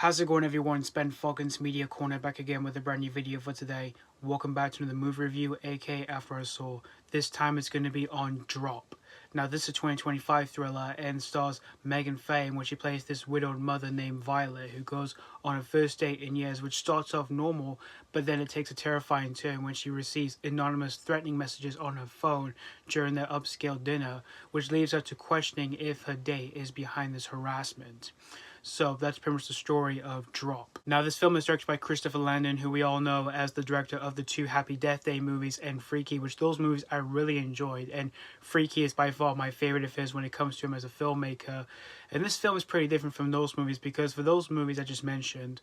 How's it going, everyone? It's Ben Falcon's Media Corner back again with a brand new video for today. Welcome back to another movie review, aka After I Saw. This time it's going to be on Drop. Now this is a 2025 thriller and stars Meghann Fahy, in which she plays this widowed mother named Violett who goes on her first date in years, which starts off normal, but then it takes a terrifying turn when she receives anonymous threatening messages on her phone during their upscale dinner, which leaves her to questioning if her date is behind this harassment. So that's pretty much the story of Drop. Now this film is directed by Christopher Landon, who we all know as the director of the two Happy Death Day movies and Freaky, which those movies I really enjoyed. And Freaky is by far my favorite of his when it comes to him as a filmmaker. And this film is pretty different from those movies because for those movies I just mentioned,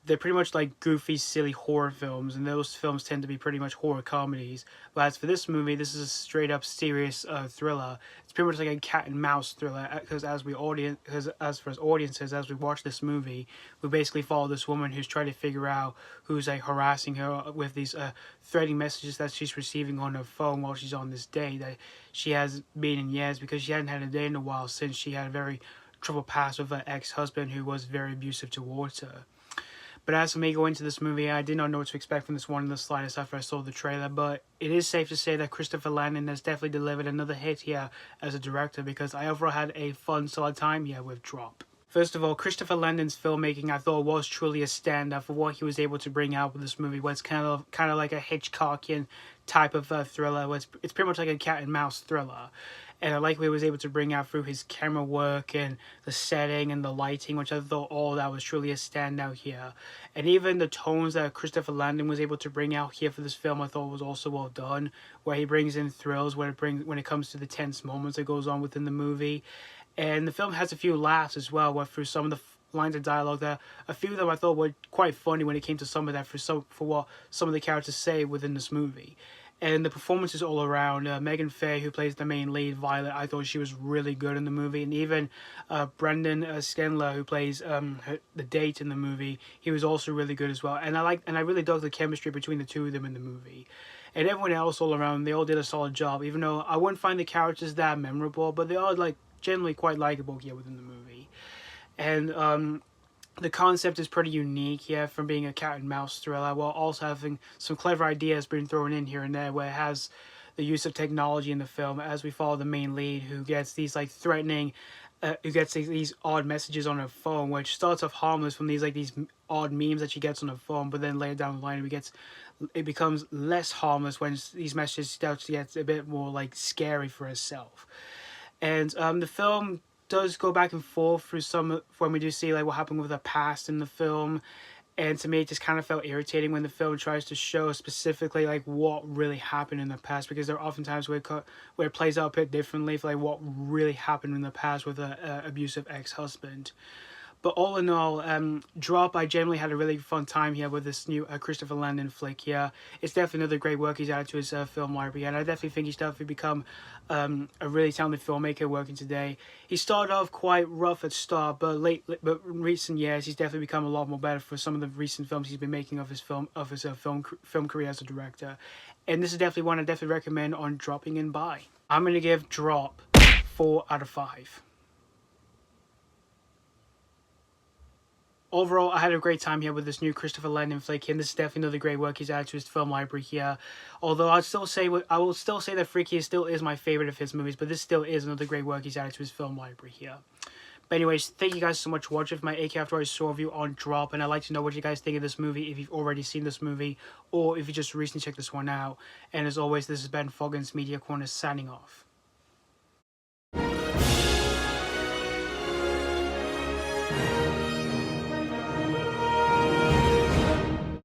they're pretty much like goofy, silly horror films, and those films tend to be pretty much horror comedies. But as for this movie, this is a straight up serious thriller. It's pretty much like a cat and mouse thriller, because as for us audiences, as we watch this movie, we basically follow this woman who's trying to figure out who's like harassing her with these threatening messages that she's receiving on her phone while she's on this date that she has been in years, because she hadn't had a date in a while since she had a very troubled past with her ex-husband who was very abusive towards her. But as for me going into this movie, I did not know what to expect from this one in the slightest after I saw the trailer, but it is safe to say that Christopher Landon has definitely delivered another hit here as a director, because I overall had a fun, solid time here with Drop. First of all, Christopher Landon's filmmaking I thought was truly a standout for what he was able to bring out with this movie, where it's kind of like a Hitchcockian type of thriller, where it's pretty much like a cat and mouse thriller. And I like what he was able to bring out through his camera work and the setting and the lighting, which I thought all that was truly a standout here. And even the tones that Christopher Landon was able to bring out here for this film, I thought was also well done. Where he brings in thrills when it comes to the tense moments that goes on within the movie. And the film has a few laughs as well, where through some of the lines of dialogue that a few of them I thought were quite funny when it came to some of that for what some of the characters say within this movie. And the performances all around, Meghann Fahy, who plays the main lead, Violett, I thought she was really good in the movie. And even Brendon Sklenar, who plays the date in the movie, he was also really good as well. And I really dug the chemistry between the two of them in the movie. And everyone else all around, they all did a solid job, even though I wouldn't find the characters that memorable, but they are generally quite likable here within the movie. And the concept is pretty unique here, from being a cat and mouse thriller while also having some clever ideas being thrown in here and there, where it has the use of technology in the film as we follow the main lead who gets these threatening who gets these odd messages on her phone, which starts off harmless from these odd memes that she gets on her phone, but then later down the line it becomes less harmless when these messages start to get a bit more scary for herself. And the film does go back and forth through some when we do see what happened with the past in the film, and to me it just kind of felt irritating when the film tries to show specifically what really happened in the past, because there are often times where it plays out a bit differently for what really happened in the past with a abusive ex-husband. But all in all, Drop, I generally had a really fun time here with this new Christopher Landon flick here. It's definitely another great work he's added to his film library, and I definitely think he's definitely become a really talented filmmaker working today. He started off quite rough at start, but in recent years he's definitely become a lot more better for some of the recent films he's been making of his film career as a director. And this is definitely one I definitely recommend on dropping in by. I'm going to give Drop 4 out of 5. Overall, I had a great time here with this new Christopher Landon flick, and this is definitely another great work he's added to his film library here. Although I will still say that Freaky still is my favorite of his movies, but this still is another great work he's added to his film library here. But anyways, thank you guys so much for watching my AK After I Saw review on Drop, and I'd like to know what you guys think of this movie, if you've already seen this movie, or if you just recently checked this one out. And as always, this has been Falcon's Media Corner signing off.